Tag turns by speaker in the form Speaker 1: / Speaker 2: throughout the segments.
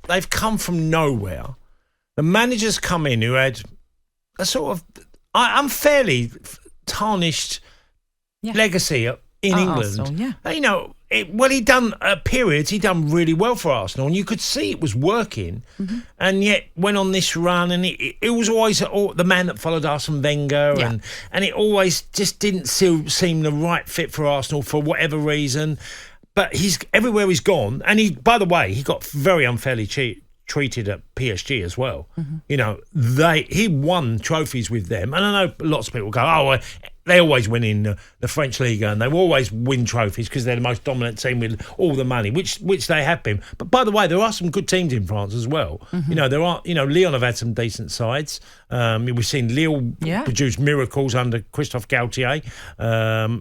Speaker 1: they've come from nowhere. The manager's come in who had a sort of unfairly tarnished legacy in England.
Speaker 2: Arsenal,
Speaker 1: You know, he done at periods, he done really well for Arsenal, and you could see it was working, and yet went on this run, and it was always the man that followed Arsene Wenger, and it always just didn't seem the right fit for Arsenal for whatever reason. But he's everywhere he's gone, and by the way, he got very unfairly treated at PSG as well. You know, he won trophies with them, and I know lots of people go, they always win in the French Liga, and they always win trophies because they're the most dominant team with all the money, which they have been. But by the way, there are some good teams in France as well. You know, Lyon have had some decent sides. We've seen Lille produce miracles under Christophe Galtier.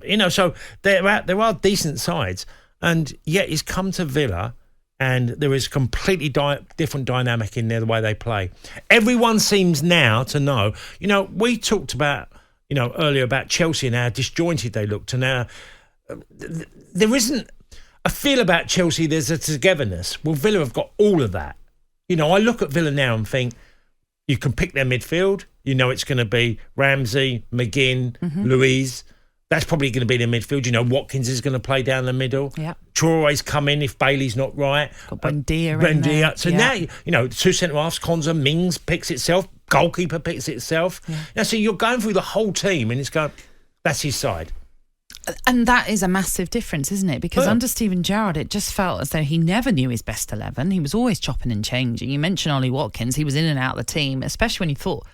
Speaker 1: You know, so there are decent sides, and yet he's come to Villa. And there is a completely different dynamic in there, the way they play. Everyone seems now to know. You know, we talked about, earlier about Chelsea and how disjointed they looked. And now there isn't a feel about Chelsea, there's a togetherness. Well, Villa have got all of that. You know, I look at Villa now and think, you can pick their midfield. You know it's going to be Ramsey, McGinn, Luiz. That's probably going to be the midfield. You know, Watkins is going to play down the middle. Yeah. Traore's come in if Bailey's not right.
Speaker 2: Got Buendia in there.
Speaker 1: So now, two centre-halves, Konza, Mings picks itself, goalkeeper picks itself. Yeah. Now, so you're going through the whole team and it's going, that's his side.
Speaker 2: And that is a massive difference, isn't it? Because under Steven Gerrard, it just felt as though he never knew his best 11. He was always chopping and changing. You mentioned Ollie Watkins. He was in and out of the team, especially when you thought,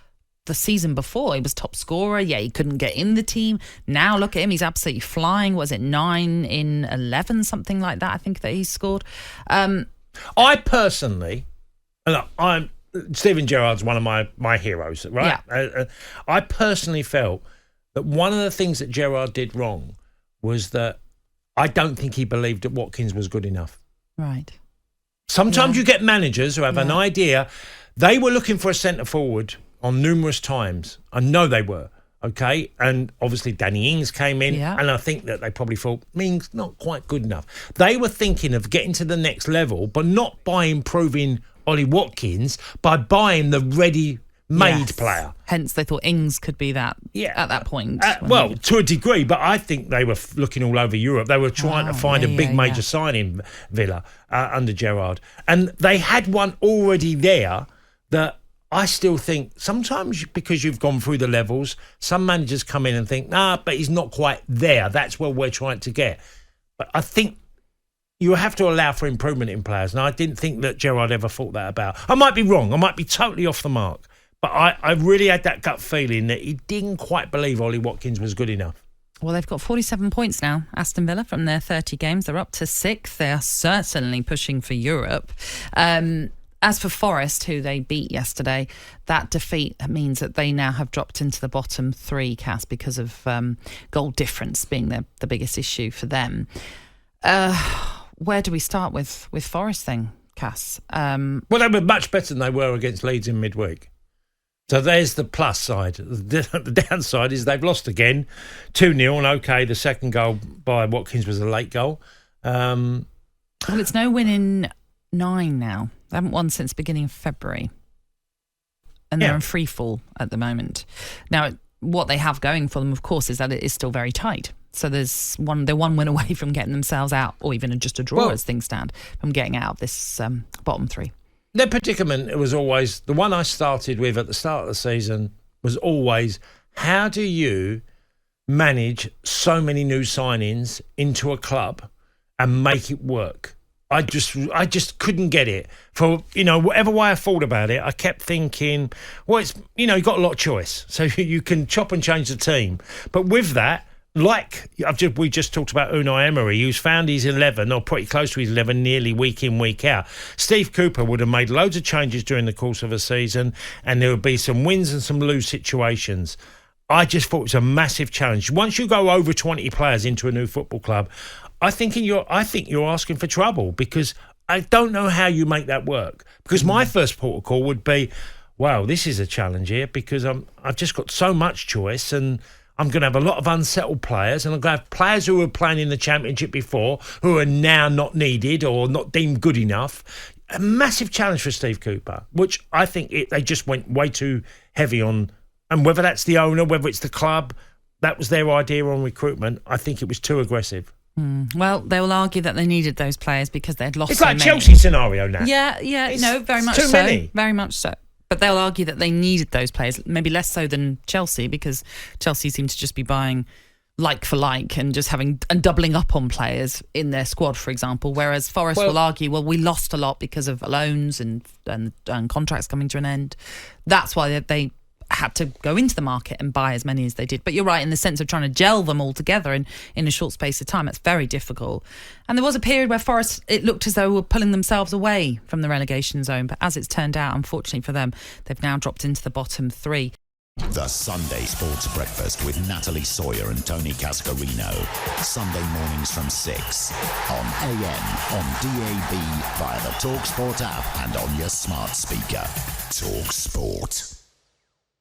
Speaker 2: the season before, he was top scorer. Yeah, he couldn't get in the team. Now look at him. He's absolutely flying. Was it 9 in 11, something like that, I think, that he scored?
Speaker 1: I personally, Steven Gerrard's one of my heroes, right? Yeah. I personally felt that one of the things that Gerrard did wrong was that I don't think he believed that Watkins was good enough.
Speaker 2: Right.
Speaker 1: Sometimes you get managers who have an idea. They were looking for a centre forward on numerous times. I know they were, okay? And obviously Danny Ings came in, and I think that they probably thought, Ings not quite good enough. They were thinking of getting to the next level, but not by improving Ollie Watkins, by buying the ready-made player.
Speaker 2: Hence, they thought Ings could be that at that point.
Speaker 1: To a degree, but I think they were looking all over Europe. They were trying to find a big major signing, Villa, under Gerrard. And they had one already there that I still think sometimes because you've gone through the levels, some managers come in and think, but he's not quite there. That's where we're trying to get. But I think you have to allow for improvement in players. And I didn't think that Gerrard ever thought that about. I might be wrong. I might be totally off the mark. But I really had that gut feeling that he didn't quite believe Ollie Watkins was good enough.
Speaker 2: Well, they've got 47 points now, Aston Villa, from their 30 games. They're up to 6th. They are certainly pushing for Europe. As for Forest, who they beat yesterday, that defeat means that they now have dropped into the bottom 3, Cass, because of goal difference being the biggest issue for them. Where do we start with Forest then, Cass?
Speaker 1: Well, they were much better than they were against Leeds in midweek. So there's the plus side. The downside is they've lost again, 2-0, and okay, the second goal by Watkins was a late goal.
Speaker 2: Well, it's no win in 9 now. They haven't won since the beginning of February. And they're in free fall at the moment. Now, what they have going for them, of course, is that it is still very tight. So they're one win away from getting themselves out, or even just a draw as things stand, from getting out of this bottom 3.
Speaker 1: Their predicament was always, the one I started with at the start of the season, was always, how do you manage so many new signings into a club and make it work? I just couldn't get it. For, whatever way I thought about it, I kept thinking, well, it's, you've got a lot of choice. So you can chop and change the team. But with that, we just talked about Unai Emery, who's found his 11, or pretty close to his 11, nearly week in, week out. Steve Cooper would have made loads of changes during the course of a season, and there would be some wins and some lose situations. I just thought it was a massive challenge. Once you go over 20 players into a new football club, I think you're asking for trouble, because I don't know how you make that work. Because my first port of call would be, wow, this is a challenge here, because I've just got so much choice, and I'm going to have a lot of unsettled players, and I'm going to have players who were playing in the Championship before who are now not needed or not deemed good enough. a massive challenge for Steve Cooper, which I think they just went way too heavy on. And whether that's the owner, whether it's the club, that was their idea on recruitment. I think it was too aggressive.
Speaker 2: Well, they will argue that they needed those players because they'd lost.
Speaker 1: It's
Speaker 2: so
Speaker 1: like
Speaker 2: many.
Speaker 1: Chelsea scenario now.
Speaker 2: Very much
Speaker 1: too
Speaker 2: so.
Speaker 1: many.
Speaker 2: Very much so. But they'll argue that they needed those players, maybe less so than Chelsea, because Chelsea seem to just be buying like for like and just doubling up on players in their squad, for example. Whereas Forest will argue, well, we lost a lot because of loans and contracts coming to an end. That's why they had to go into the market and buy as many as they did. But you're right in the sense of trying to gel them all together in a short space of time. It's very difficult. And there was a period where Forest, it looked as though were pulling themselves away from the relegation zone. But as it's turned out, unfortunately for them, they've now dropped into the bottom three.
Speaker 3: The Sunday Sports Breakfast with Natalie, Sawyer and Tony Cascarino. Sunday mornings from 6 on AM, on DAB, via the talkSPORT app and on your smart speaker. talkSPORT.